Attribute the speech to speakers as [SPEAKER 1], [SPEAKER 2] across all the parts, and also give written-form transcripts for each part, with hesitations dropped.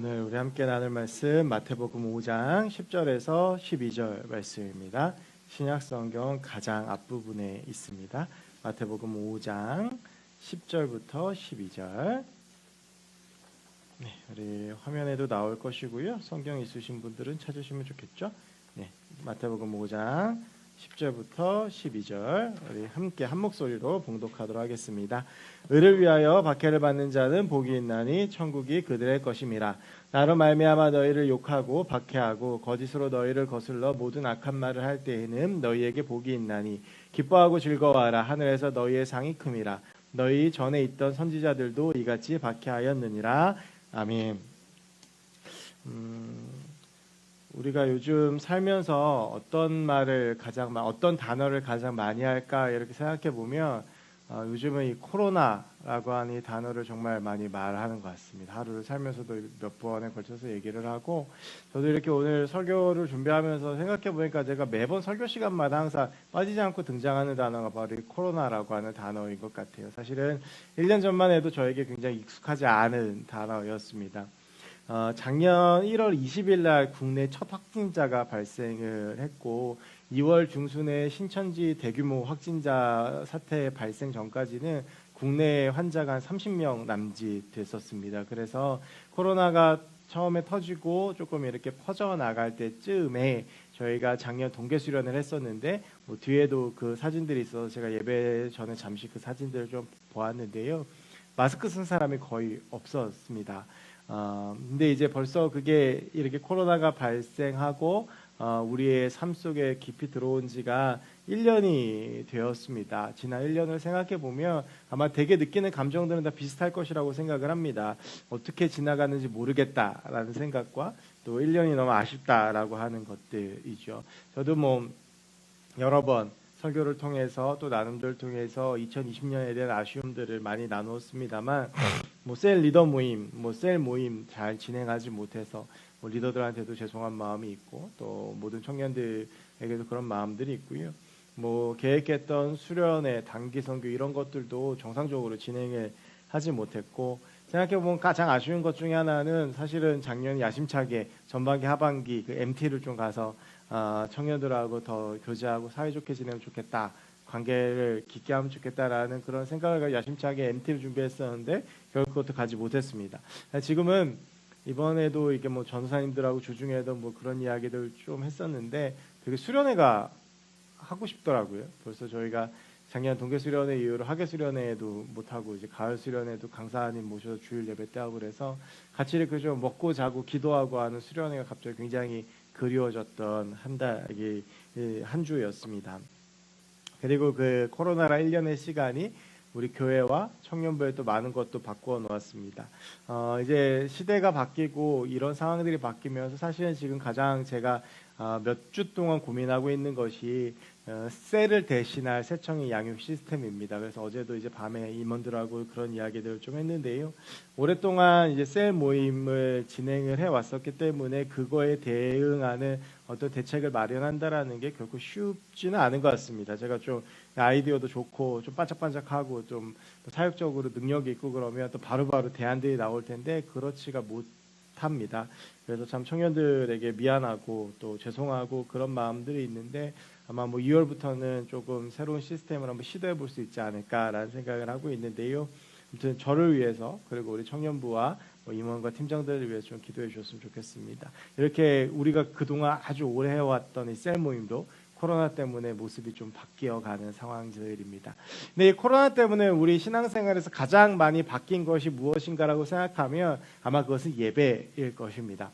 [SPEAKER 1] 오늘 우리 함께 나눌 말씀 마태복음 5장 10절에서 12절 말씀입니다. 신약성경 가장 앞부분에 있습니다. 마태복음 5장 10절부터 12절. 네, 우리 화면에도 나올 것이고요. 성경 있으신 분들은 찾으시면 좋겠죠. 네, 마태복음 5장 10절부터 12절 우리 함께 한 목소리로 봉독하도록 하겠습니다. 의를 위하여 박해를 받는 자는 복이 있나니 천국이 그들의 것임이라. 나로 말미암아 너희를 욕하고 박해하고 거짓으로 너희를 거슬러 모든 악한 말을 할 때에는 너희에게 복이 있나니 기뻐하고 즐거워하라. 하늘에서 너희의 상이 큼이라. 너희 전에 있던 선지자들도 이같이 박해하였느니라. 아멘. 우리가 요즘 살면서 어떤 단어를 가장 많이 할까 이렇게 생각해 보면 요즘은 이 코로나라고 하는 이 단어를 정말 많이 말하는 것 같습니다. 하루를 살면서도 몇 번에 걸쳐서 얘기를 하고, 저도 이렇게 오늘 설교를 준비하면서 생각해 보니까 제가 매번 설교 시간마다 항상 빠지지 않고 등장하는 단어가 바로 이 코로나라고 하는 단어인 것 같아요. 사실은 1년 전만 해도 저에게 굉장히 익숙하지 않은 단어였습니다. 작년 1월 20일 날 국내 첫 확진자가 발생을 했고 2월 중순에 신천지 대규모 확진자 사태 발생 전까지는 국내 환자가 한 30명 남짓 됐었습니다. 그래서 코로나가 처음에 터지고 조금 이렇게 퍼져나갈 때쯤에 저희가 작년 동계 수련을 했었는데 뒤에도 그 사진들이 있어서 제가 예배 전에 잠시 그 사진들을 좀 보았는데요. 마스크 쓴 사람이 거의 없었습니다. 근데 이제 벌써 그게 이렇게 코로나가 발생하고 우리의 삶 속에 깊이 들어온 지가 1년이 되었습니다. 지난 1년을 생각해 보면 아마 되게 느끼는 감정들은 다 비슷할 것이라고 생각을 합니다. 어떻게 지나가는지 모르겠다라는 생각과 또 1년이 너무 아쉽다라고 하는 것들이죠. 저도 여러 번 설교를 통해서 또 나눔들을 통해서 2020년에 대한 아쉬움들을 많이 나누었습니다만 셀 리더 모임, 셀 모임 잘 진행하지 못해서 리더들한테도 죄송한 마음이 있고 또 모든 청년들에게도 그런 마음들이 있고요. 계획했던 수련회, 단기 선교 이런 것들도 정상적으로 진행을 하지 못했고 생각해보면 가장 아쉬운 것 중에 하나는 사실은 작년 야심차게 전반기 하반기 그 MT를 좀 가서 청년들하고 더 교제하고 사이좋게 지내면 좋겠다, 관계를 깊게 하면 좋겠다라는 그런 생각을 가지고 야심차게 MT를 준비했었는데 결국 그것도 가지 못했습니다. 지금은 이번에도 이게 전사님들하고 주중에도 그런 이야기들 좀 했었는데 되게 수련회가 하고 싶더라고요. 벌써 저희가 작년 동계 수련회 이후로 하계 수련회도 못하고 이제 가을 수련회도 강사님 모셔서 주일 예배 때 하고 그래서 같이 이렇게 좀 먹고 자고 기도하고 하는 수련회가 갑자기 굉장히 그리워졌던 한 주였습니다. 그리고 그 코로나라 1년의 시간이 우리 교회와 청년부에 또 많은 것도 바꾸어 놓았습니다. 이제 시대가 바뀌고 이런 상황들이 바뀌면서 사실은 지금 가장 제가 몇 주 동안 고민하고 있는 것이 셀을 대신할 새청의 양육 시스템입니다. 그래서 어제도 이제 밤에 임원들하고 그런 이야기들을 좀 했는데요. 오랫동안 이제 셀 모임을 진행을 해 왔었기 때문에 그거에 대응하는 어떤 대책을 마련한다라는 게 결코 쉽지는 않은 것 같습니다. 제가 좀 아이디어도 좋고 좀 반짝반짝하고 좀 사역적으로 능력이 있고 그러면 또 바로바로 대안들이 나올 텐데 그렇지가 못합니다. 그래서 참 청년들에게 미안하고 또 죄송하고 그런 마음들이 있는데 아마 2월부터는 조금 새로운 시스템을 한번 시도해 볼 수 있지 않을까라는 생각을 하고 있는데요. 아무튼 저를 위해서 그리고 우리 청년부와 임원과 팀장들을 위해서 좀 기도해 주셨으면 좋겠습니다. 이렇게 우리가 그동안 아주 오래 해왔던 이 셀 모임도 코로나 때문에 모습이 좀 바뀌어가는 상황들입니다. 근데 이 코로나 때문에 우리 신앙생활에서 가장 많이 바뀐 것이 무엇인가라고 생각하면 아마 그것은 예배일 것입니다.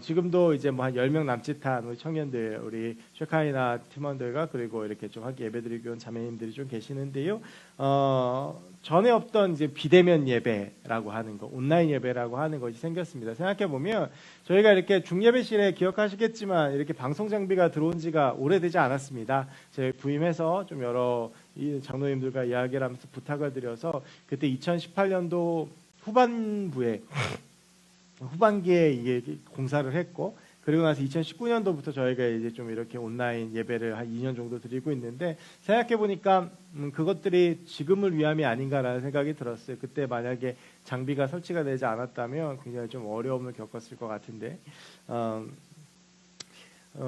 [SPEAKER 1] 지금도 이제 한 10명 남짓한 우리 청년들, 우리 쉐카이나 팀원들과 그리고 이렇게 좀 함께 예배드리고 온 자매님들이 좀 계시는데요. 전에 없던 이제 비대면 예배라고 하는 거, 온라인 예배라고 하는 것이 생겼습니다. 생각해 보면 저희가 이렇게 중예배실에 기억하시겠지만 이렇게 방송 장비가 들어온 지가 오래되지 않았습니다. 제가 부임해서 좀 여러 장로님들과 이야기를 하면서 부탁을 드려서 그때 2018년도 후반기에 이게 공사를 했고 그리고 나서 2019년도부터 저희가 이제 좀 이렇게 온라인 예배를 한 2년 정도 드리고 있는데 생각해 보니까 그것들이 지금을 위함이 아닌가라는 생각이 들었어요. 그때 만약에 장비가 설치가 되지 않았다면 굉장히 좀 어려움을 겪었을 것 같은데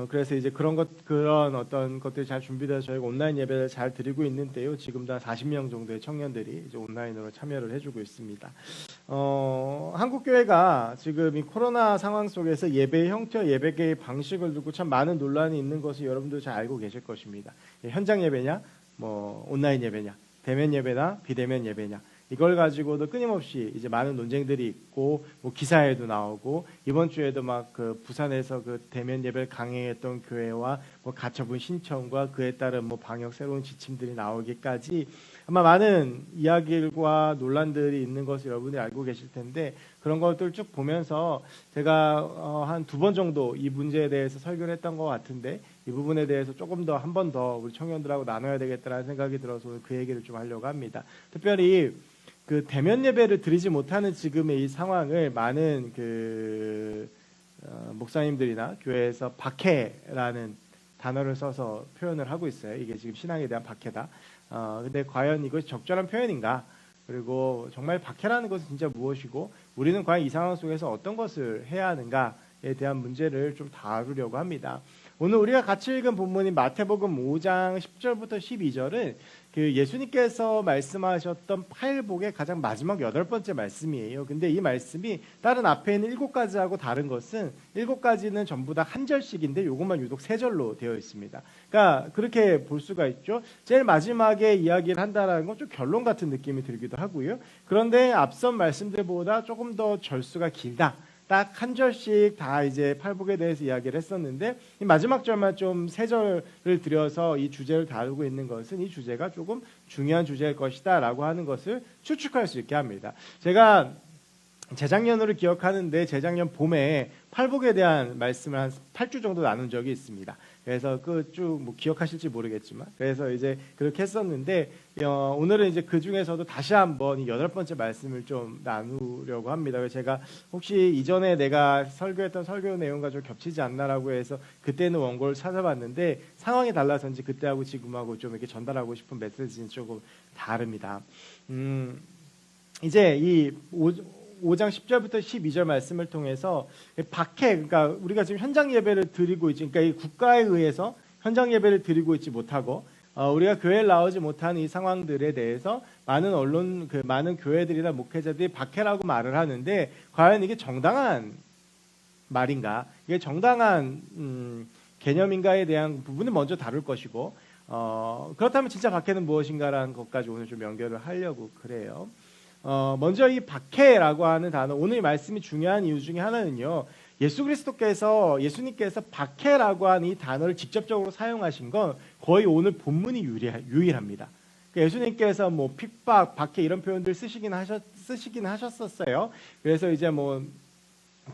[SPEAKER 1] 그래서 이제 그런 어떤 것들이 잘 준비돼서 저희가 온라인 예배를 잘 드리고 있는데요. 지금 다 40명 정도의 청년들이 이제 온라인으로 참여를 해주고 있습니다. 한국 교회가 지금 이 코로나 상황 속에서 예배의 형태와 예배의 방식을 두고 참 많은 논란이 있는 것을 여러분도 잘 알고 계실 것입니다. 현장 예배냐, 뭐 온라인 예배냐, 대면 예배나 비대면 예배냐. 이걸 가지고도 끊임없이 이제 많은 논쟁들이 있고 뭐 기사에도 나오고 이번 주에도 막 그 부산에서 그 대면 예배를 강행했던 교회와 뭐 가처분 신청과 그에 따른 뭐 방역 새로운 지침들이 나오기까지 아마 많은 이야기들과 논란들이 있는 것을 여러분이 알고 계실 텐데 그런 것들 쭉 보면서 제가 한 2번 정도 이 문제에 대해서 설교를 했던 것 같은데 이 부분에 대해서 조금 더 한 번 더 우리 청년들하고 나눠야 되겠다라는 생각이 들어서 오늘 그 얘기를 좀 하려고 합니다. 특별히 그 대면 예배를 드리지 못하는 지금의 이 상황을 많은 목사님들이나 교회에서 박해라는 단어를 써서 표현을 하고 있어요. 이게 지금 신앙에 대한 박해다. 근데 과연 이것이 적절한 표현인가? 그리고 정말 박해라는 것은 진짜 무엇이고 우리는 과연 이 상황 속에서 어떤 것을 해야 하는가에 대한 문제를 좀 다루려고 합니다. 오늘 우리가 같이 읽은 본문인 마태복음 5장 10절부터 12절은 그 예수님께서 말씀하셨던 팔복의 가장 마지막 8번째 말씀이에요. 근데 이 말씀이 다른 앞에 있는 7가지하고 다른 것은 7가지는 전부 다 한 절씩인데 이것만 유독 3절로 되어 있습니다. 그러니까 그렇게 볼 수가 있죠. 제일 마지막에 이야기를 한다는 건 좀 결론 같은 느낌이 들기도 하고요. 그런데 앞선 말씀들보다 조금 더 절수가 길다. 딱 한 절씩 다 이제 팔복에 대해서 이야기를 했었는데 이 마지막 절만 좀 3절을 들여서 이 주제를 다루고 있는 것은 이 주제가 조금 중요한 주제일 것이다 라고 하는 것을 추측할 수 있게 합니다. 제가 재작년으로 기억하는데 재작년 봄에 팔복에 대한 말씀을 한 8주 정도 나눈 적이 있습니다. 그래서 그 쭉 뭐 기억하실지 모르겠지만 그래서 이제 그렇게 했었는데 오늘은 이제 그 중에서도 다시 한번 이 8번째 말씀을 좀 나누려고 합니다. 그래서 제가 혹시 이전에 내가 설교했던 설교 내용과 좀 겹치지 않나라고 해서 그때는 원고를 찾아봤는데 상황이 달라서인지 그때하고 지금하고 좀 이렇게 전달하고 싶은 메시지는 조금 다릅니다. 이제 이 5장 10절부터 12절 말씀을 통해서 박해, 그러니까 우리가 지금 현장 예배를 드리고 있지, 그러니까 이 국가에 의해서 현장 예배를 드리고 있지 못하고 우리가 교회를 나오지 못하는 이 상황들에 대해서 많은 언론, 많은 교회들이나 목회자들이 박해라고 말을 하는데 과연 이게 정당한 말인가? 이게 정당한 개념인가에 대한 부분을 먼저 다룰 것이고 그렇다면 진짜 박해는 무엇인가라는 것까지 오늘 좀 연결을 하려고 그래요. 먼저 이 박해라고 하는 단어, 오늘 말씀이 중요한 이유 중에 하나는요. 예수님께서 박해라고 하는 이 단어를 직접적으로 사용하신 건 거의 오늘 본문이 유일합니다. 예수님께서 뭐 핍박, 박해 이런 표현들 쓰시긴 하셨었어요. 그래서 이제 뭐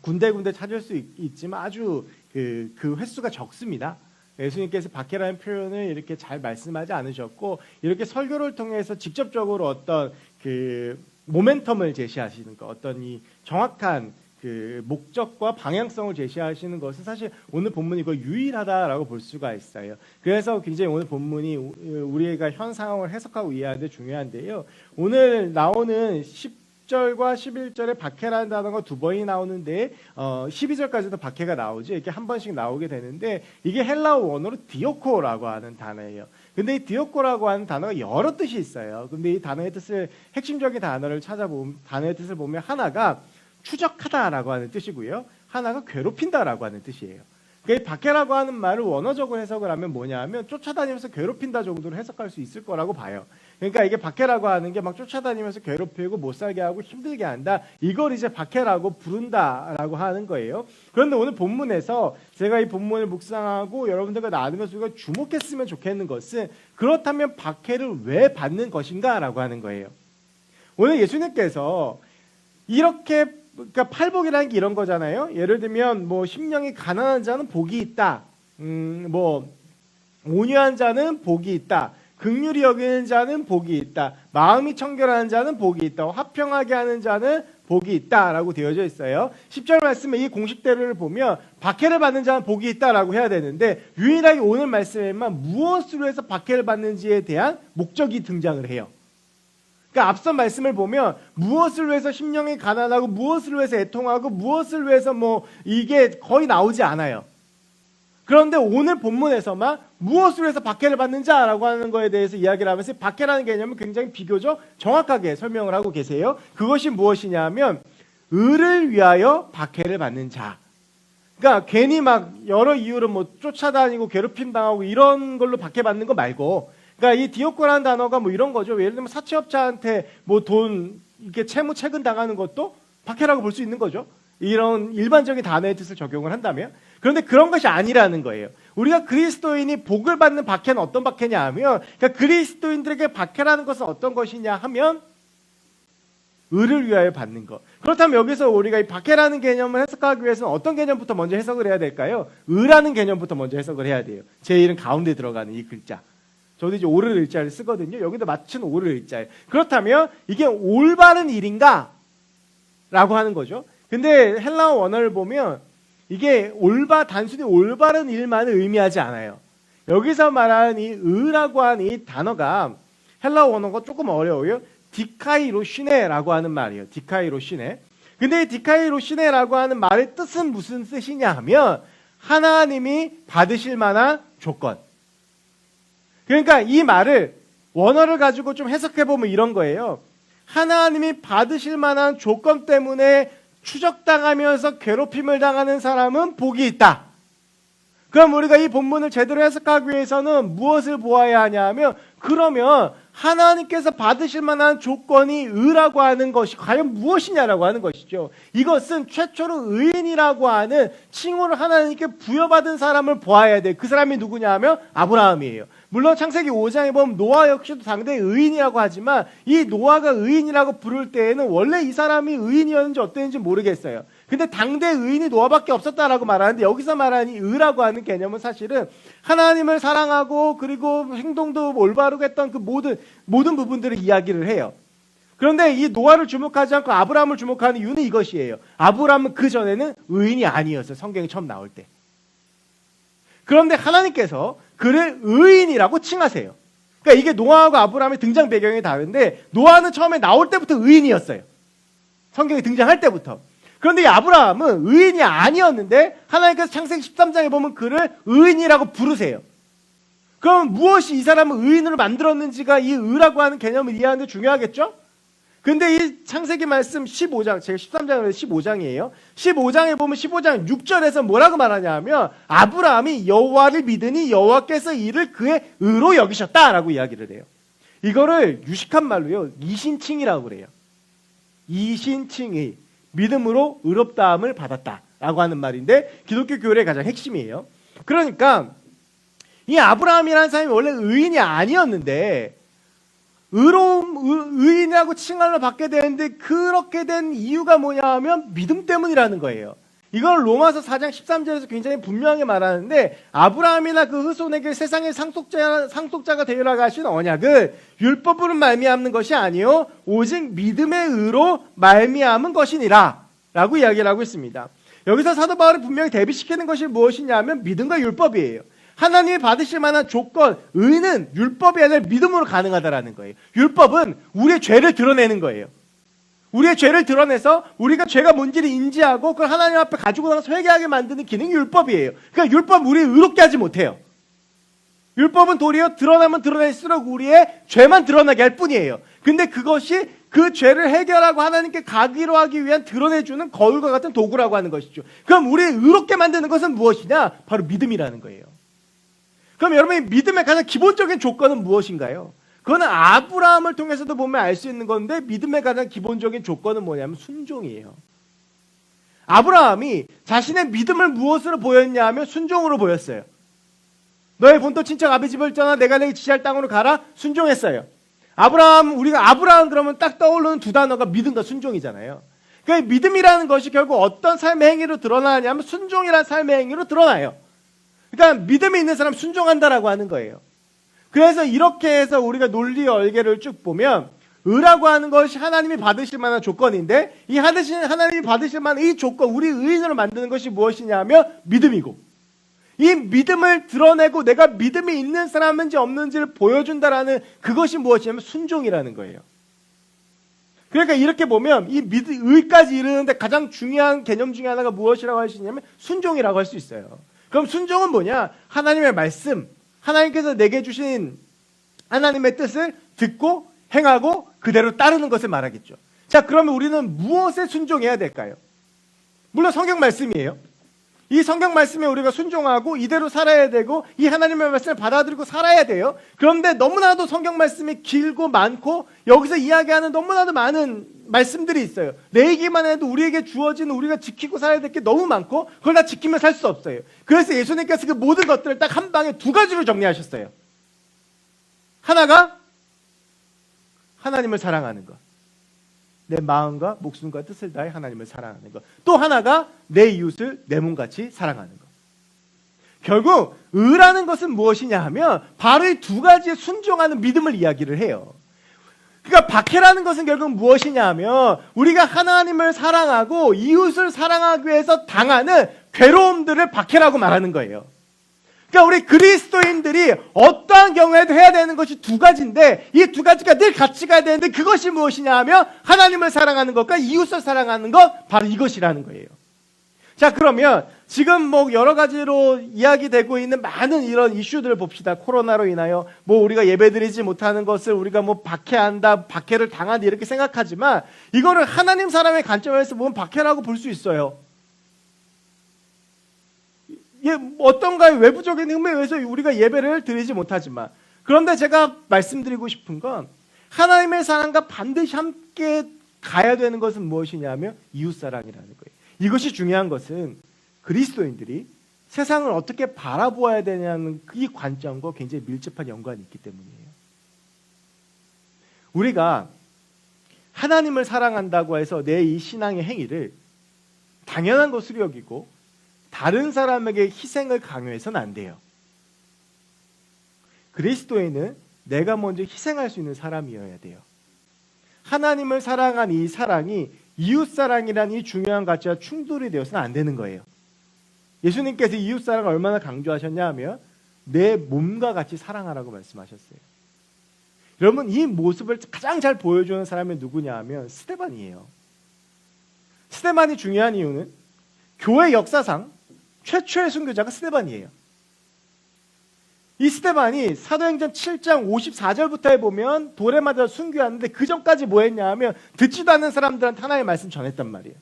[SPEAKER 1] 군데군데 찾을 수 있지만 아주 그 횟수가 적습니다. 예수님께서 박해라는 표현을 이렇게 잘 말씀하지 않으셨고 이렇게 설교를 통해서 직접적으로 어떤 모멘텀을 제시하시는 것, 어떤 이 정확한 목적과 방향성을 제시하시는 것은 사실 오늘 본문이 거의 유일하다라고 볼 수가 있어요. 그래서 굉장히 오늘 본문이 우리가 현 상황을 해석하고 이해하는데 중요한데요. 오늘 나오는 10절과 11절에 박해라는 단어가 2번이 나오는데 12절까지도 박해가 나오죠. 이렇게 한 번씩 나오게 되는데 이게 헬라어 원어로 디오코라고 하는 단어예요. 근데 이 디오코라고 하는 단어가 여러 뜻이 있어요. 근데 이 단어의 뜻을 핵심적인 단어를 찾아보면 단어의 뜻을 보면 하나가 추적하다라고 하는 뜻이고요. 하나가 괴롭힌다라고 하는 뜻이에요. 그러니까 박해라고 하는 말을 원어적으로 해석을 하면 뭐냐면 쫓아다니면서 괴롭힌다 정도로 해석할 수 있을 거라고 봐요. 그러니까 이게 박해라고 하는 게 막 쫓아다니면서 괴롭히고 못 살게 하고 힘들게 한다. 이걸 이제 박해라고 부른다라고 하는 거예요. 그런데 오늘 본문에서 제가 이 본문을 묵상하고 여러분들과 나누면서 우리가 주목했으면 좋겠는 것은 그렇다면 박해를 왜 받는 것인가라고 하는 거예요. 오늘 예수님께서 이렇게 그러니까 팔복이라는 게 이런 거잖아요. 예를 들면 뭐 심령이 가난한 자는 복이 있다. 뭐 온유한 자는 복이 있다. 긍휼히 여기는 자는 복이 있다. 마음이 청결한 자는 복이 있다. 화평하게 하는 자는 복이 있다라고 되어져 있어요. 10절 말씀에 이 공식대로를 보면 박해를 받는 자는 복이 있다라고 해야 되는데 유일하게 오늘 말씀에만 무엇으로 해서 박해를 받는지에 대한 목적이 등장을 해요. 그러니까 앞선 말씀을 보면 무엇을 위해서 심령이 가난하고 무엇을 위해서 애통하고 무엇을 위해서 뭐 이게 거의 나오지 않아요. 그런데 오늘 본문에서만 무엇을 위해서 박해를 받는 자라고 하는 거에 대해서 이야기를 하면서 박해라는 개념은 굉장히 비교적 정확하게 설명을 하고 계세요. 그것이 무엇이냐면 의를 위하여 박해를 받는 자. 그러니까 괜히 막 여러 이유로 뭐 쫓아다니고 괴롭힘 당하고 이런 걸로 박해받는 거 말고, 그러니까 이 디오코라는 단어가 뭐 이런 거죠. 예를 들면 사채업자한테 뭐 돈 이렇게 채무 채근 당하는 것도 박해라고 볼 수 있는 거죠. 이런 일반적인 단어의 뜻을 적용을 한다면. 그런데 그런 것이 아니라는 거예요. 우리가 그리스도인이 복을 받는 박해는 어떤 박해냐 하면, 그러니까 그리스도인들에게 박해라는 것은 어떤 것이냐 하면 의를 위하여 받는 것. 그렇다면 여기서 우리가 이 박해라는 개념을 해석하기 위해서는 어떤 개념부터 먼저 해석을 해야 될까요? 의라는 개념부터 먼저 해석을 해야 돼요. 제 이름 가운데 들어가는 이 글자. 저도 이제 오를 의자를 쓰거든요. 여기도 마침 오를 의자예요. 그렇다면 이게 올바른 일인가? 라고 하는 거죠. 근데 헬라어 원어를 보면 이게 단순히 올바른 일만을 의미하지 않아요. 여기서 말하는 이 의라고 하는 이 단어가 헬라어 원어가 조금 어려워요. 디카이로시네라고 하는 말이에요. 디카이로시네. 근데 이 디카이로시네라고 하는 말의 뜻은 무슨 뜻이냐 하면 하나님이 받으실 만한 조건. 그러니까 이 말을 원어를 가지고 좀 해석해보면 이런 거예요. 하나님이 받으실 만한 조건 때문에 추적당하면서 괴롭힘을 당하는 사람은 복이 있다. 그럼 우리가 이 본문을 제대로 해석하기 위해서는 무엇을 보아야 하냐 하면, 그러면 하나님께서 받으실 만한 조건이 의라고 하는 것이 과연 무엇이냐라고 하는 것이죠. 이것은 최초로 의인이라고 하는 칭호를 하나님께 부여받은 사람을 보아야 돼. 그 사람이 누구냐 하면 아브라함이에요. 물론 창세기 5장에 보면 노아 역시도 당대 의인이라고 하지만 이 노아가 의인이라고 부를 때에는 원래 이 사람이 의인이었는지 어땠는지 모르겠어요. 근데 당대 의인이 노아밖에 없었다라고 말하는데, 여기서 말하는 이 의라고 하는 개념은 사실은 하나님을 사랑하고 그리고 행동도 올바르고 했던 그 모든 부분들을 이야기를 해요. 그런데 이 노아를 주목하지 않고 아브라함을 주목하는 이유는 이것이에요. 아브라함은 그 전에는 의인이 아니었어요. 성경이 처음 나올 때. 그런데 하나님께서 그를 의인이라고 칭하세요. 그러니까 이게 노아하고 아브라함의 등장 배경이 다른데, 노아는 처음에 나올 때부터 의인이었어요. 성경에 등장할 때부터. 그런데 이 아브라함은 의인이 아니었는데 하나님께서 창세기 13장에 보면 그를 의인이라고 부르세요. 그럼 무엇이 이 사람을 의인으로 만들었는지가 이 의라고 하는 개념을 이해하는 데 중요하겠죠? 근데 이 창세기 말씀 15장, 제가 13장을 15장이에요. 15장에 보면 15장 6절에서 뭐라고 말하냐 하면 아브라함이 여호와를 믿으니 여호와께서 이를 그의 의로 여기셨다라고 이야기를 해요. 이거를 유식한 말로요, 이신칭이라고 그래요. 이신칭의, 믿음으로 의롭다함을 받았다라고 하는 말인데 기독교 교리의 가장 핵심이에요. 그러니까 이 아브라함이라는 사람이 원래 의인이 아니었는데 의인이라고 칭함을 받게 되는데, 그렇게 된 이유가 뭐냐 하면 믿음 때문이라는 거예요. 이걸 로마서 4장 13절에서 굉장히 분명하게 말하는데, 아브라함이나 그 후손에게 세상의 상속자가 되리라고 하신 언약은 율법으로 말미암는 것이 아니요 오직 믿음의 의로 말미암은 것이니라 라고 이야기를 하고 있습니다. 여기서 사도 바울이 분명히 대비시키는 것이 무엇이냐면 믿음과 율법이에요. 하나님이 받으실 만한 조건, 의는 율법이 아니라 믿음으로 가능하다라는 거예요. 율법은 우리의 죄를 드러내는 거예요. 우리의 죄를 드러내서 우리가 죄가 뭔지를 인지하고 그걸 하나님 앞에 가지고 나가서 회개하게 만드는 기능이 율법이에요. 그러니까 율법은 우리를 의롭게 하지 못해요. 율법은 도리어 드러나면 드러낼수록 우리의 죄만 드러나게 할 뿐이에요. 근데 그것이 그 죄를 해결하고 하나님께 가기로 하기 위한 드러내주는 거울과 같은 도구라고 하는 것이죠. 그럼 우리를 의롭게 만드는 것은 무엇이냐? 바로 믿음이라는 거예요. 그럼 여러분이 믿음의 가장 기본적인 조건은 무엇인가요? 그거는 아브라함을 통해서도 보면 알 수 있는 건데, 믿음의 가장 기본적인 조건은 뭐냐면 순종이에요. 아브라함이 자신의 믿음을 무엇으로 보였냐 하면 순종으로 보였어요. 너의 본토 친척 아비 집을 떠나 내가 내게 지시할 땅으로 가라. 순종했어요. 우리가 아브라함 그러면 딱 떠오르는 두 단어가 믿음과 순종이잖아요. 그러니까 믿음이라는 것이 결국 어떤 삶의 행위로 드러나냐면 순종이라는 삶의 행위로 드러나요. 그러니까 믿음이 있는 사람 순종한다라고 하는 거예요. 그래서 이렇게 해서 우리가 논리 얼개를 쭉 보면 의라고 하는 것이 하나님이 받으실 만한 조건인데 이 하나님이 받으실 만한 이 조건, 우리 의인으로 만드는 것이 무엇이냐면 믿음이고, 이 믿음을 드러내고 내가 믿음이 있는 사람인지 없는지를 보여준다라는 그것이 무엇이냐면 순종이라는 거예요. 그러니까 이렇게 보면 이 의까지 이르는데 가장 중요한 개념 중에 하나가 무엇이라고 할 수 있냐면 순종이라고 할 수 있어요. 그럼 순종은 뭐냐? 하나님의 말씀, 하나님께서 내게 주신 하나님의 뜻을 듣고 행하고 그대로 따르는 것을 말하겠죠. 자, 그러면 우리는 무엇에 순종해야 될까요? 물론 성경 말씀이에요. 이 성경 말씀에 우리가 순종하고 이대로 살아야 되고 이 하나님의 말씀을 받아들이고 살아야 돼요. 그런데 너무나도 성경 말씀이 길고 많고 여기서 이야기하는 너무나도 많은 말씀들이 있어요. 내 얘기만 해도 우리에게 주어진 우리가 지키고 살아야 될 게 너무 많고 그걸 다 지키면 살 수 없어요. 그래서 예수님께서 그 모든 것들을 딱 한 방에 두 가지로 정리하셨어요. 하나가 하나님을 사랑하는 것, 내 마음과 목숨과 뜻을 다해 하나님을 사랑하는 것. 또 하나가 내 이웃을 내 몸같이 사랑하는 것. 결국 의라는 것은 무엇이냐 하면 바로 이 두 가지에 순종하는 믿음을 이야기를 해요. 그러니까 박해라는 것은 결국 무엇이냐 하면 우리가 하나님을 사랑하고 이웃을 사랑하기 위해서 당하는 괴로움들을 박해라고 말하는 거예요. 그러니까 우리 그리스도인들이 어떠한 경우에도 해야 되는 것이 두 가지인데 이 두 가지가 늘 같이 가야 되는데 그것이 무엇이냐 하면 하나님을 사랑하는 것과 이웃을 사랑하는 것, 바로 이것이라는 거예요. 자, 그러면 지금 뭐 여러 가지로 이야기되고 있는 많은 이런 이슈들을 봅시다. 코로나로 인하여 뭐 우리가 예배드리지 못하는 것을 우리가 뭐 박해한다, 박해를 당한다 이렇게 생각하지만 이거를 하나님 사람의 관점에서 보면 박해라고 볼 수 있어요. 어떤가요? 외부적인 흠에 의해서 우리가 예배를 드리지 못하지만, 그런데 제가 말씀드리고 싶은 건 하나님의 사랑과 반드시 함께 가야 되는 것은 무엇이냐면 이웃사랑이라는 거예요. 이것이 중요한 것은 그리스도인들이 세상을 어떻게 바라보아야 되냐는 이 관점과 굉장히 밀접한 연관이 있기 때문이에요. 우리가 하나님을 사랑한다고 해서 내 이 신앙의 행위를 당연한 것으로 여기고 다른 사람에게 희생을 강요해서는 안 돼요. 그리스도인은 내가 먼저 희생할 수 있는 사람이어야 돼요. 하나님을 사랑한 이 사랑이 이웃사랑이라는 이 중요한 가치와 충돌이 되어서는 안 되는 거예요. 예수님께서 이웃사랑을 얼마나 강조하셨냐 하면 내 몸과 같이 사랑하라고 말씀하셨어요. 여러분, 이 모습을 가장 잘 보여주는 사람이 누구냐 하면 스데반이에요. 스데반이 중요한 이유는 교회 역사상 최초의 순교자가 스데반이에요. 이 스데반이 사도행전 7장 54절부터에 보면 돌에 맞아 순교하는데 그 전까지 뭐 했냐 하면 듣지도 않는 사람들한테 하나님의 말씀 전했단 말이에요.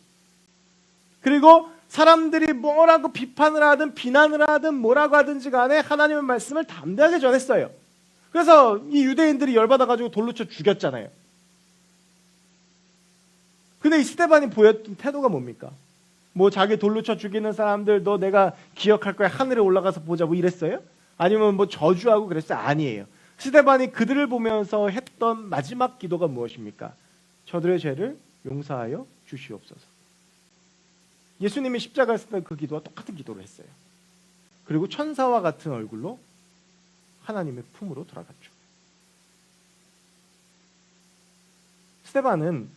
[SPEAKER 1] 그리고 사람들이 뭐라고 비판을 하든 비난을 하든 뭐라고 하든지 간에 하나님의 말씀을 담대하게 전했어요. 그래서 이 유대인들이 열받아가지고 돌로 쳐 죽였잖아요. 근데 이 스데반이 보였던 태도가 뭡니까? 뭐 자기 돌로 쳐 죽이는 사람들 너 내가 기억할 거야, 하늘에 올라가서 보자고 이랬어요? 아니면 뭐 저주하고 그랬어요? 아니에요. 스데반이 그들을 보면서 했던 마지막 기도가 무엇입니까? 저들의 죄를 용서하여 주시옵소서. 예수님이 십자가에 썼던 그 기도와 똑같은 기도를 했어요. 그리고 천사와 같은 얼굴로 하나님의 품으로 돌아갔죠. 스데반은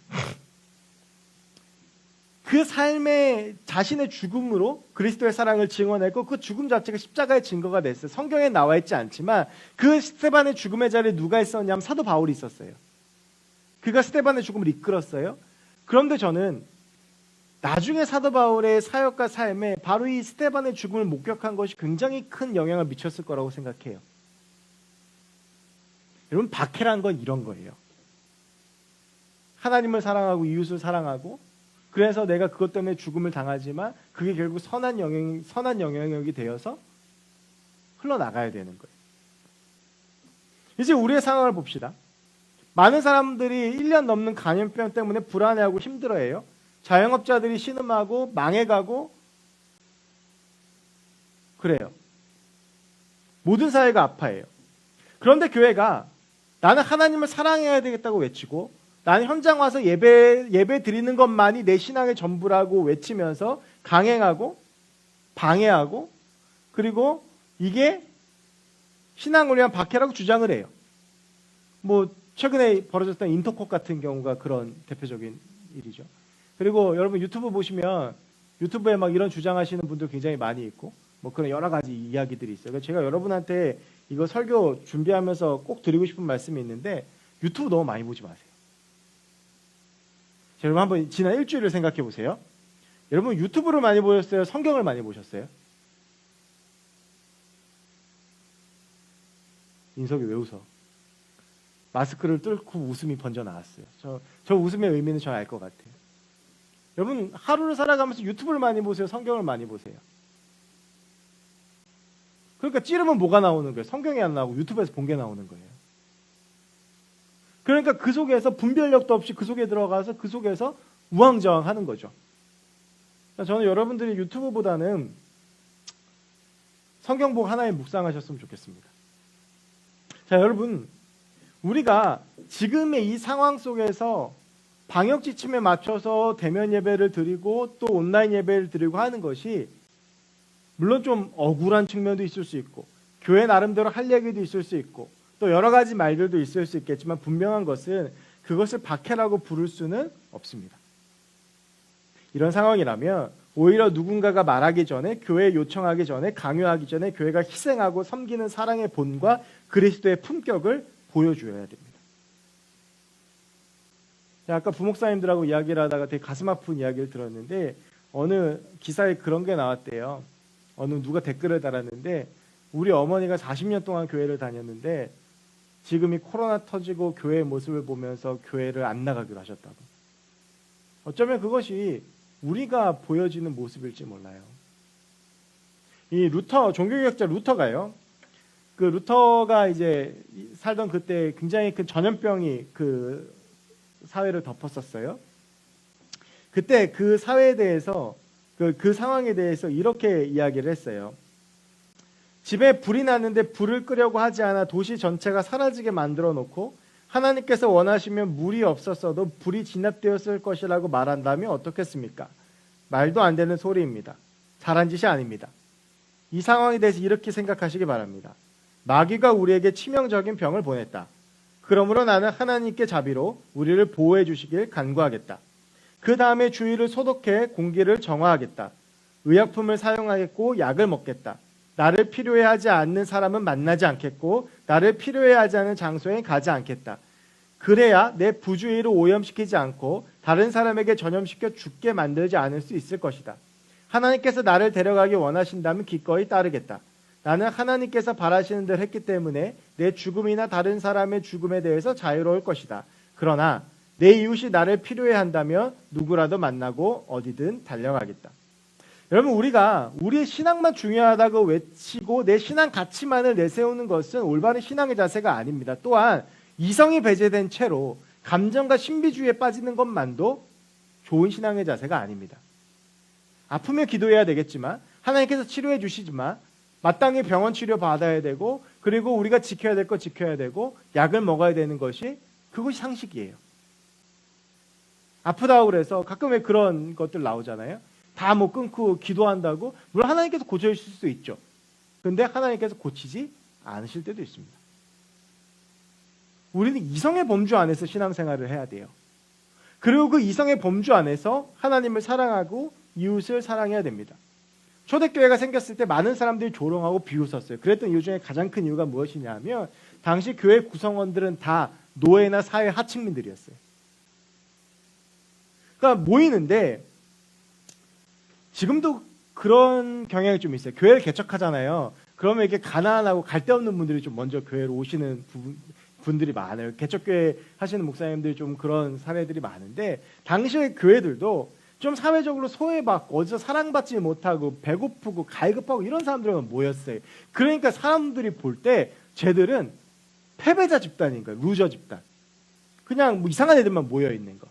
[SPEAKER 1] 그 삶의 자신의 죽음으로 그리스도의 사랑을 증언했고 그 죽음 자체가 십자가의 증거가 됐어요. 성경에 나와 있지 않지만 그 스데반의 죽음의 자리에 누가 있었냐면 사도 바울이 있었어요. 그가 스데반의 죽음을 이끌었어요. 그런데 저는 나중에 사도 바울의 사역과 삶에 바로 이 스데반의 죽음을 목격한 것이 굉장히 큰 영향을 미쳤을 거라고 생각해요. 여러분, 박해란 건 이런 거예요. 하나님을 사랑하고 이웃을 사랑하고 그래서 내가 그것 때문에 죽음을 당하지만 그게 결국 선한 영향력이 되어서 흘러나가야 되는 거예요. 이제 우리의 상황을 봅시다. 많은 사람들이 1년 넘는 감염병 때문에 불안해하고 힘들어해요. 자영업자들이 신음하고 망해가고 그래요. 모든 사회가 아파해요. 그런데 교회가 나는 하나님을 사랑해야 되겠다고 외치고 나는 현장 와서 예배 드리는 것만이 내 신앙의 전부라고 외치면서 강행하고 방해하고 그리고 이게 신앙을 위한 박해라고 주장을 해요. 뭐 최근에 벌어졌던 인터콕 같은 경우가 그런 대표적인 일이죠. 그리고 여러분 유튜브 보시면 유튜브에 막 이런 주장하시는 분들 굉장히 많이 있고 뭐 그런 여러 가지 이야기들이 있어요. 그래서 제가 여러분한테 이거 설교 준비하면서 꼭 드리고 싶은 말씀이 있는데 유튜브 너무 많이 보지 마세요. 자, 여러분 한번 지난 일주일을 생각해 보세요. 여러분 유튜브를 많이 보셨어요? 성경을 많이 보셨어요? 인석이 왜 웃어? 마스크를 뚫고 웃음이 번져 나왔어요. 저 웃음의 의미는 저 알 것 같아요. 여러분 하루를 살아가면서 유튜브를 많이 보세요? 성경을 많이 보세요? 그러니까 찌르면 뭐가 나오는 거예요? 성경이 안 나오고 유튜브에서 본 게 나오는 거예요. 그러니까 그 속에서 분별력도 없이 그 속에 들어가서 그 속에서 우왕좌왕하는 거죠. 저는 여러분들이 유튜브보다는 성경복 하나에 묵상하셨으면 좋겠습니다. 자, 여러분 우리가 지금의 이 상황 속에서 방역 지침에 맞춰서 대면 예배를 드리고 또 온라인 예배를 드리고 하는 것이 물론 좀 억울한 측면도 있을 수 있고 교회 나름대로 할 얘기도 있을 수 있고 또 여러 가지 말들도 있을 수 있겠지만 분명한 것은 그것을 박해라고 부를 수는 없습니다. 이런 상황이라면 오히려 누군가가 말하기 전에 교회에 요청하기 전에 강요하기 전에 교회가 희생하고 섬기는 사랑의 본과 그리스도의 품격을 보여줘야 됩니다. 아까 부목사님들하고 이야기를 하다가 되게 가슴 아픈 이야기를 들었는데 어느 기사에 그런 게 나왔대요. 어느 누가 댓글을 달았는데 우리 어머니가 40년 동안 교회를 다녔는데 지금이 코로나 터지고 교회의 모습을 보면서 교회를 안 나가기로 하셨다고. 어쩌면 그것이 우리가 보여지는 모습일지 몰라요. 이 루터 종교개혁자 루터가요. 그 루터가 이제 살던 그때 굉장히 큰 전염병이 그 사회를 덮었었어요. 그때 그 사회에 대해서 그 상황에 대해서 이렇게 이야기를 했어요. 집에 불이 났는데 불을 끄려고 하지 않아 도시 전체가 사라지게 만들어 놓고 하나님께서 원하시면 물이 없었어도 불이 진압되었을 것이라고 말한다면 어떻겠습니까? 말도 안 되는 소리입니다. 잘한 짓이 아닙니다. 이 상황에 대해서 이렇게 생각하시기 바랍니다. 마귀가 우리에게 치명적인 병을 보냈다. 그러므로 나는 하나님께 자비로 우리를 보호해 주시길 간구하겠다. 그 다음에 주위를 소독해 공기를 정화하겠다. 의약품을 사용하겠고 약을 먹겠다. 나를 필요해하지 않는 사람은 만나지 않겠고 나를 필요해하지 않은 장소에 가지 않겠다. 그래야 내 부주의를 오염시키지 않고 다른 사람에게 전염시켜 죽게 만들지 않을 수 있을 것이다. 하나님께서 나를 데려가기 원하신다면 기꺼이 따르겠다. 나는 하나님께서 바라시는 대로 했기 때문에 내 죽음이나 다른 사람의 죽음에 대해서 자유로울 것이다. 그러나 내 이웃이 나를 필요해한다면 누구라도 만나고 어디든 달려가겠다. 여러분 우리가 우리의 신앙만 중요하다고 외치고 내 신앙 가치만을 내세우는 것은 올바른 신앙의 자세가 아닙니다. 또한 이성이 배제된 채로 감정과 신비주의에 빠지는 것만도 좋은 신앙의 자세가 아닙니다. 아프면 기도해야 되겠지만 하나님께서 치료해 주시지만 마땅히 병원 치료 받아야 되고 그리고 우리가 지켜야 될 거 지켜야 되고 약을 먹어야 되는 것이 그것이 상식이에요. 아프다고 그래서 가끔 왜 그런 것들 나오잖아요. 다 뭐 끊고 기도한다고 물론 하나님께서 고쳐주실 수 있죠. 그런데 하나님께서 고치지 않으실 때도 있습니다. 우리는 이성의 범주 안에서 신앙생활을 해야 돼요. 그리고 그 이성의 범주 안에서 하나님을 사랑하고 이웃을 사랑해야 됩니다. 초대교회가 생겼을 때 많은 사람들이 조롱하고 비웃었어요. 그랬던 이유 중에 가장 큰 이유가 무엇이냐면 당시 교회 구성원들은 다 노예나 사회 하층민들이었어요. 그러니까 모이는데 지금도 그런 경향이 좀 있어요. 교회를 개척하잖아요. 그러면 이렇게 가난하고 갈데 없는 분들이 좀 먼저 교회로 오시는 분들이 많아요. 개척교회 하시는 목사님들이 좀 그런 사례들이 많은데 당시의 교회들도 좀 사회적으로 소외받고 어디서 사랑받지 못하고 배고프고 갈급하고 이런 사람들만 모였어요. 그러니까 사람들이 볼 때 쟤들은 패배자 집단인 거예요. 루저 집단. 그냥 뭐 이상한 애들만 모여 있는 거.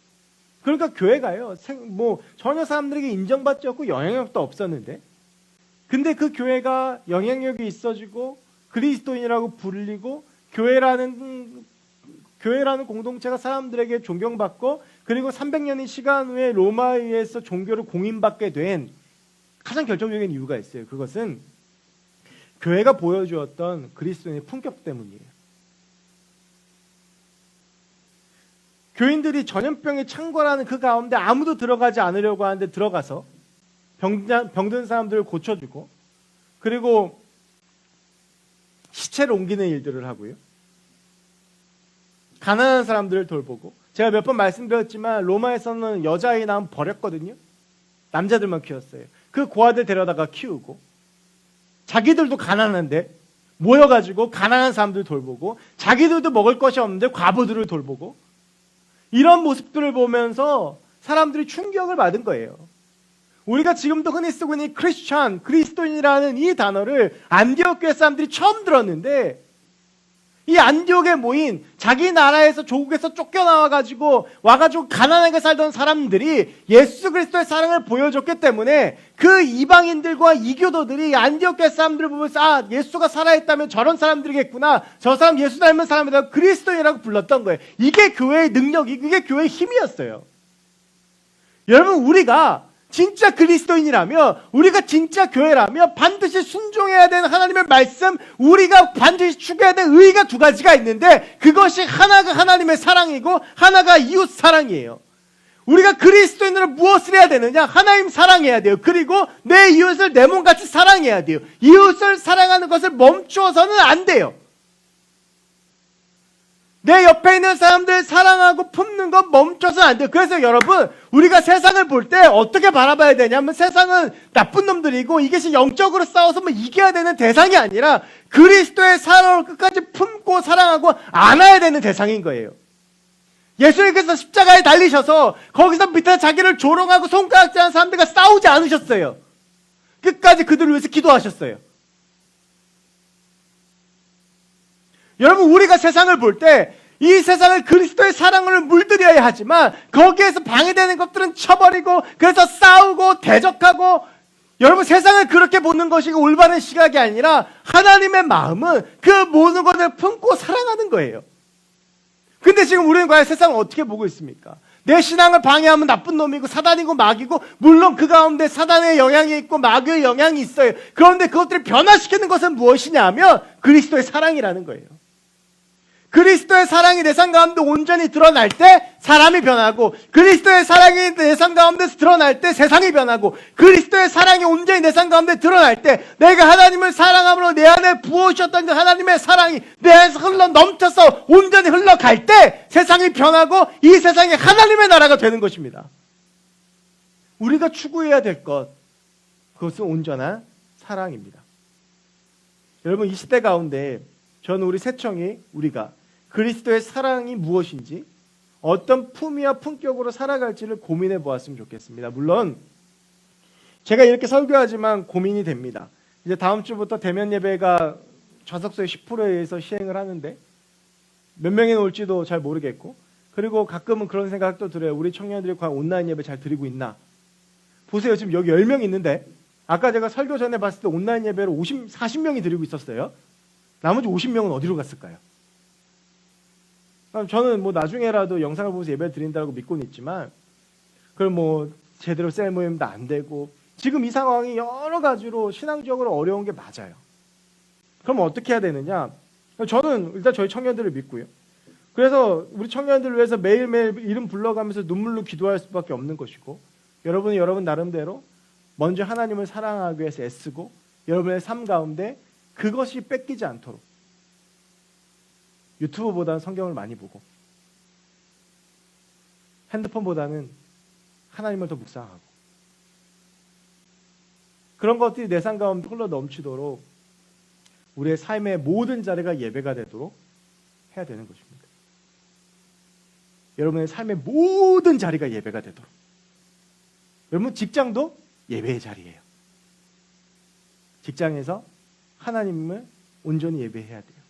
[SPEAKER 1] 그러니까 교회가요. 뭐 전혀 사람들에게 인정받지 않고 영향력도 없었는데 근데 그 교회가 영향력이 있어지고 그리스도인이라고 불리고 교회라는 공동체가 사람들에게 존경받고 그리고 300년의 시간 후에 로마에 의해서 종교를 공인받게 된 가장 결정적인 이유가 있어요. 그것은 교회가 보여주었던 그리스도인의 품격 때문이에요. 교인들이 전염병에 창궐하는 그 가운데 아무도 들어가지 않으려고 하는데 들어가서 병든 사람들을 고쳐주고, 그리고 시체를 옮기는 일들을 하고요. 가난한 사람들을 돌보고, 제가 몇 번 말씀드렸지만 로마에서는 여자아이 낳으면 버렸거든요. 남자들만 키웠어요. 그 고아들 데려다가 키우고, 자기들도 가난한데 모여가지고 가난한 사람들 돌보고, 자기들도 먹을 것이 없는데 과부들을 돌보고, 이런 모습들을 보면서 사람들이 충격을 받은 거예요. 우리가 지금도 흔히 쓰고 있는 크리스찬, 그리스도인이라는 이 단어를 안디옥 교회 사람들이 처음 들었는데, 이 안디옥에 모인 자기 나라에서 조국에서 쫓겨나와가지고 와가지고 가난하게 살던 사람들이 예수 그리스도의 사랑을 보여줬기 때문에 그 이방인들과 이교도들이 안디옥 교회 사람들을 보면서, 아, 예수가 살아있다면 저런 사람들이겠구나, 저 사람 예수 닮은 사람이다, 그리스도인이라고 불렀던 거예요. 이게 교회의 능력이, 이게 교회의 힘이었어요. 여러분, 우리가 진짜 그리스도인이라면, 우리가 진짜 교회라면 반드시 순종해야 되는 하나님의 말씀, 우리가 반드시 추구해야 되는 의의가 두 가지가 있는데, 그것이 하나가 하나님의 사랑이고 하나가 이웃 사랑이에요. 우리가 그리스도인으로 무엇을 해야 되느냐? 하나님 사랑해야 돼요. 그리고 내 이웃을 내 몸같이 사랑해야 돼요. 이웃을 사랑하는 것을 멈추어서는 안 돼요. 내 옆에 있는 사람들 사랑하고 품는 건 멈춰서는 안 돼요. 그래서 여러분, 우리가 세상을 볼 때 어떻게 바라봐야 되냐면, 세상은 나쁜 놈들이고 이것이 영적으로 싸워서 뭐 이겨야 되는 대상이 아니라 그리스도의 사랑을 끝까지 품고 사랑하고 안아야 되는 대상인 거예요. 예수님께서 십자가에 달리셔서 거기서 밑에 자기를 조롱하고 손가락질하는 사람들과 싸우지 않으셨어요. 끝까지 그들을 위해서 기도하셨어요. 여러분, 우리가 세상을 볼 때 이 세상을 그리스도의 사랑으로 물들여야 하지만, 거기에서 방해되는 것들은 쳐버리고, 그래서 싸우고 대적하고, 여러분, 세상을 그렇게 보는 것이 올바른 시각이 아니라 하나님의 마음은 그 모든 것을 품고 사랑하는 거예요. 근데 지금 우리는 과연 세상을 어떻게 보고 있습니까? 내 신앙을 방해하면 나쁜 놈이고 사단이고 마귀고, 물론 그 가운데 사단의 영향이 있고 마귀의 영향이 있어요. 그런데 그것들을 변화시키는 것은 무엇이냐 하면 그리스도의 사랑이라는 거예요. 그리스도의 사랑이 내 삶 가운데 온전히 드러날 때 사람이 변하고, 그리스도의 사랑이 내 삶 가운데서 드러날 때 세상이 변하고, 그리스도의 사랑이 온전히 내 삶 가운데 드러날 때 내가 하나님을 사랑함으로 내 안에 부어주셨던 그 하나님의 사랑이 내 안에서 흘러 넘쳐서 온전히 흘러갈 때 세상이 변하고 이 세상이 하나님의 나라가 되는 것입니다. 우리가 추구해야 될 것, 그것은 온전한 사랑입니다. 여러분, 이 시대 가운데 저는 우리 새청이, 우리가 그리스도의 사랑이 무엇인지, 어떤 품위와 품격으로 살아갈지를 고민해 보았으면 좋겠습니다. 물론 제가 이렇게 설교하지만 고민이 됩니다. 이제 다음 주부터 대면 예배가 좌석수의 10%에 의해서 시행을 하는데 몇 명이 올지도 잘 모르겠고, 그리고 가끔은 그런 생각도 들어요. 우리 청년들이 과연 온라인 예배 잘 드리고 있나? 보세요, 지금 여기 10명 있는데 아까 제가 설교 전에 봤을 때 온라인 예배를 40명이 드리고 있었어요. 나머지 50명은 어디로 갔을까요? 저는 뭐 나중에라도 영상을 보면서 예배 드린다고 믿고는 있지만, 그럼 뭐 제대로 셀 모임도 안 되고, 지금 이 상황이 여러 가지로 신앙적으로 어려운 게 맞아요. 그럼 어떻게 해야 되느냐? 저는 일단 저희 청년들을 믿고요. 그래서 우리 청년들을 위해서 매일매일 이름 불러가면서 눈물로 기도할 수밖에 없는 것이고, 여러분은 여러분 나름대로 먼저 하나님을 사랑하기 위해서 애쓰고, 여러분의 삶 가운데 그것이 뺏기지 않도록 유튜브보다는 성경을 많이 보고, 핸드폰보다는 하나님을 더 묵상하고, 그런 것들이 내 삶 가운데 흘러 넘치도록 우리의 삶의 모든 자리가 예배가 되도록 해야 되는 것입니다. 여러분의 삶의 모든 자리가 예배가 되도록. 여러분, 직장도 예배의 자리예요. 직장에서 하나님을 온전히 예배해야 돼요.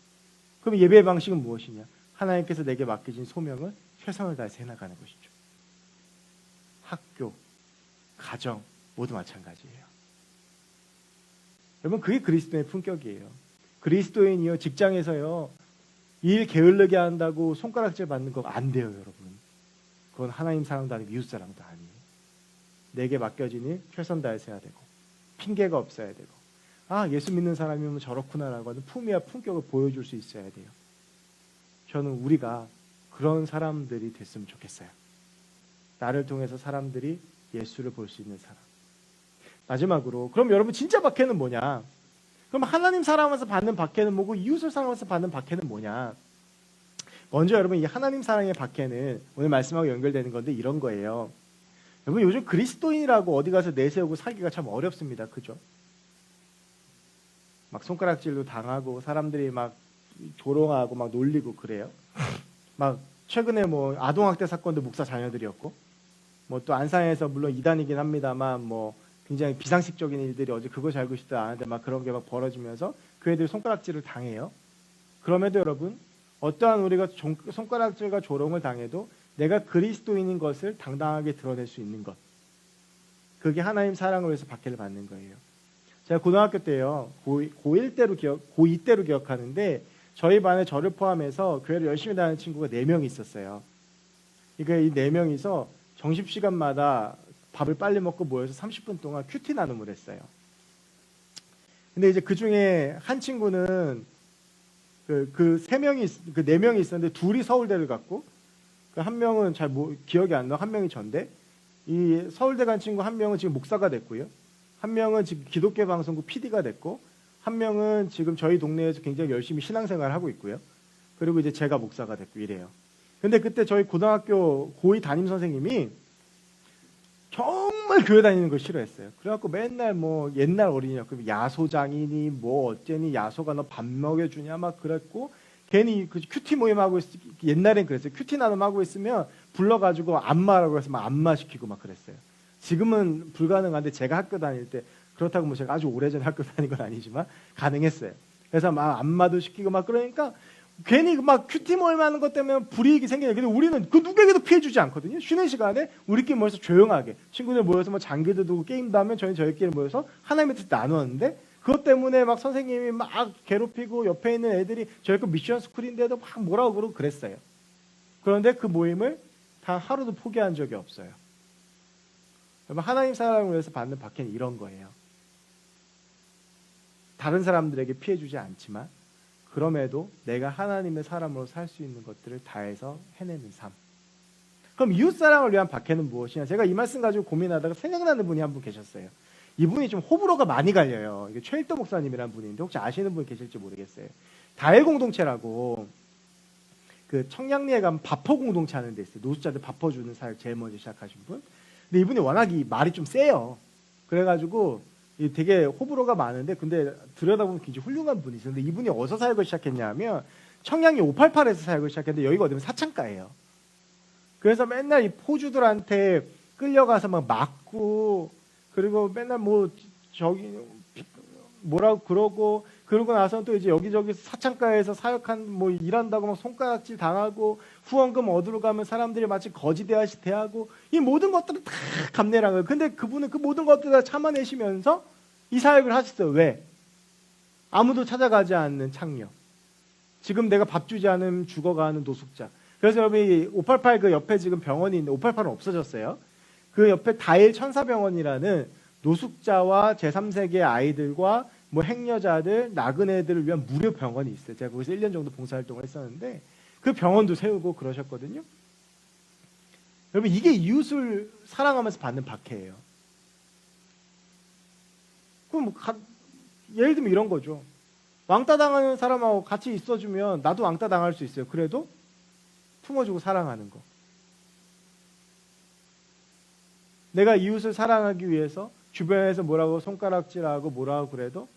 [SPEAKER 1] 그럼 예배의 방식은 무엇이냐? 하나님께서 내게 맡기신 소명을 최선을 다해서 해나가는 것이죠. 학교, 가정 모두 마찬가지예요. 여러분, 그게 그리스도의 품격이에요. 그리스도인이요, 직장에서요, 일 게을르게 한다고 손가락질 받는 거 안 돼요, 여러분. 그건 하나님 사랑도 아니고 이웃 사랑도 아니에요. 내게 맡겨진 일 최선 다해서 해야 되고, 핑계가 없어야 되고, 아, 예수 믿는 사람이면 저렇구나라고 하는 품위와 품격을 보여줄 수 있어야 돼요. 저는 우리가 그런 사람들이 됐으면 좋겠어요. 나를 통해서 사람들이 예수를 볼 수 있는 사람. 마지막으로, 그럼 여러분 진짜 박해는 뭐냐? 그럼 하나님 사랑하면서 받는 박해는 뭐고 이웃을 사랑하면서 받는 박해는 뭐냐? 먼저 여러분, 이 하나님 사랑의 박해는 오늘 말씀하고 연결되는 건데 이런 거예요. 여러분, 요즘 그리스도인이라고 어디 가서 내세우고 살기가 참 어렵습니다. 그죠? 막 손가락질도 당하고 사람들이 막 조롱하고 막 놀리고 그래요. 막 최근에 뭐 아동학대 사건도 목사 자녀들이었고, 뭐 또 안산에서 물론 이단이긴 합니다만 뭐 굉장히 비상식적인 일들이 어제 그거 잘 보시도 않은데 막 그런 게 막 벌어지면서 그 애들이 손가락질을 당해요. 그럼에도 여러분, 어떠한 우리가 손가락질과 조롱을 당해도 내가 그리스도인인 것을 당당하게 드러낼 수 있는 것, 그게 하나님 사랑을 위해서 박해를 받는 거예요. 제가 고등학교 때요, 고2 때로 기억하는데 저희 반에 저를 포함해서 교회를 열심히 다니는 친구가 4명이 있었어요. 그러니까 이 4명이서 점심시간마다 밥을 빨리 먹고 모여서 30분 동안 큐티 나눔을 했어요. 근데 이제 그 중에 한 친구는 그 4명이 있었는데 둘이 서울대를 갔고, 그 한 명은 잘 기억이 안 나. 한 명이 전대. 이 서울대 간 친구 한 명은 지금 목사가 됐고요. 한 명은 지금 기독교 방송국 PD가 됐고, 한 명은 지금 저희 동네에서 굉장히 열심히 신앙생활을 하고 있고요. 그리고 이제 제가 목사가 됐고 이래요. 근데 그때 저희 고등학교 고2 담임 선생님이 정말 교회 다니는 걸 싫어했어요. 그래갖고 맨날 뭐 옛날 어린이야, 그럼 야소장이니 뭐 어째니, 야소가 너 밥 먹여주냐 막 그랬고, 괜히 그 큐티 모임하고 옛날엔 그랬어요. 큐티 나눔하고 있으면 불러가지고 안마라고 해서 막 안마 시키고 막 그랬어요. 지금은 불가능한데 제가 학교 다닐 때, 그렇다고 뭐 제가 아주 오래전에 학교 다닌 건 아니지만 가능했어요. 그래서 막 안마도 시키고 막 그러니까 괜히 막 큐티 모임 하는 것 때문에 불이익이 생기는. 근데 우리는 그 누구에게도 피해주지 않거든요. 쉬는 시간에 우리끼리 모여서 조용하게 친구들 모여서 뭐 장기도 두고 게임도 하면 저희끼리 모여서 하나님의 뜻 나누었는데, 그것 때문에 막 선생님이 막 괴롭히고 옆에 있는 애들이 저희 거 미션 스쿨인데도 막 뭐라고 그러고 그랬어요. 그런데 그 모임을 단 하루도 포기한 적이 없어요. 여러분, 하나님 사랑을 위해서 받는 박해는 이런 거예요. 다른 사람들에게 피해 주지 않지만 그럼에도 내가 하나님의 사람으로 살 수 있는 것들을 다해서 해내는 삶. 그럼 이웃사랑을 위한 박해는 무엇이냐? 제가 이 말씀 가지고 고민하다가 생각나는 분이 한 분 계셨어요. 이분이 좀 호불호가 많이 갈려요. 이게 최일도 목사님이라는 분인데 혹시 아시는 분 계실지 모르겠어요. 다일 공동체라고 그 청량리에 가면 밥퍼 공동체 하는 데 있어요. 노숙자들 밥퍼 주는 사역 제일 먼저 시작하신 분. 근데 이분이 워낙 이 말이 좀 세요. 그래가지고 되게 호불호가 많은데, 근데 들여다보면 굉장히 훌륭한 분이세요. 근데 이분이 어디서 사역을 시작했냐면 청량리 588에서 사역을 시작했는데 여기가 어디면 사창가예요. 그래서 맨날 이 포주들한테 끌려가서 막 맞고, 그리고 맨날 뭐 저기 뭐라고 그러고 나서 또 이제 여기저기 사창가에서 사역한 뭐 일한다고 막 손가락질 당하고, 후원금 얻으러 가면 사람들이 마치 거지 대하고, 이 모든 것들을 다 감내를 한 거예요. 근데 그분은 그 모든 것들을 다 참아내시면서 이 사역을 하셨어요. 왜? 아무도 찾아가지 않는 창녀, 지금 내가 밥 주지 않으면 죽어가는 노숙자. 그래서 여러분이 588 그 옆에 지금 병원이 있는데, 588은 없어졌어요. 그 옆에 다일 천사병원이라는 노숙자와 제3세계 아이들과 뭐 행여자들, 나그네들을 위한 무료 병원이 있어요. 제가 거기서 1년 정도 봉사활동을 했었는데 그 병원도 세우고 그러셨거든요. 여러분, 이게 이웃을 사랑하면서 받는 박해예요. 그럼 뭐 예를 들면 이런 거죠. 왕따 당하는 사람하고 같이 있어주면 나도 왕따 당할 수 있어요. 그래도 품어주고 사랑하는 거. 내가 이웃을 사랑하기 위해서 주변에서 뭐라고 손가락질하고 뭐라고 그래도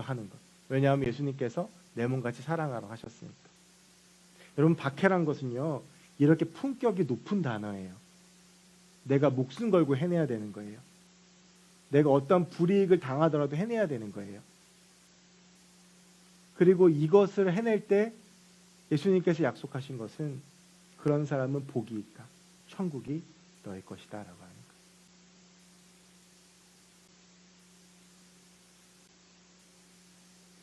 [SPEAKER 1] 하는 것. 왜냐하면 예수님께서 내 몸같이 사랑하라 하셨으니까. 여러분, 박해란 것은요, 이렇게 품격이 높은 단어예요. 내가 목숨 걸고 해내야 되는 거예요. 내가 어떤 불이익을 당하더라도 해내야 되는 거예요. 그리고 이것을 해낼 때 예수님께서 약속하신 것은 그런 사람은 복이 있다. 천국이 너의 것이다 라고 하는 거예요.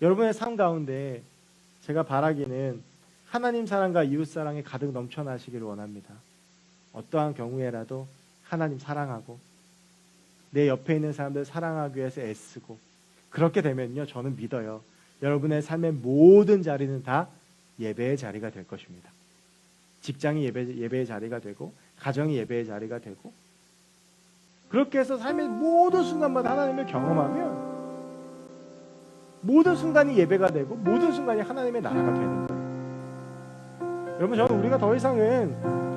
[SPEAKER 1] 여러분의 삶 가운데 제가 바라기는 하나님 사랑과 이웃 사랑이 가득 넘쳐나시기를 원합니다. 어떠한 경우에라도 하나님 사랑하고 내 옆에 있는 사람들 사랑하기 위해서 애쓰고, 그렇게 되면요, 저는 믿어요, 여러분의 삶의 모든 자리는 다 예배의 자리가 될 것입니다. 직장이 예배의 자리가 되고 가정이 예배의 자리가 되고 그렇게 해서 삶의 모든 순간마다 하나님을 경험하면 모든 순간이 예배가 되고 모든 순간이 하나님의 나라가 되는 거예요. 여러분 저는 우리가 더 이상은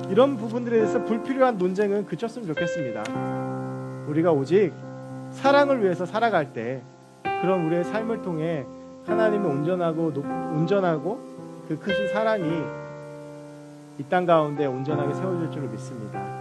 [SPEAKER 1] 이런 부분들에 대해서 불필요한 논쟁은 그쳤으면 좋겠습니다. 우리가 오직 사랑을 위해서 살아갈 때 그런 우리의 삶을 통해 하나님의 온전하고 그 크신 사랑이 이 땅 가운데 온전하게 세워질 줄을 믿습니다.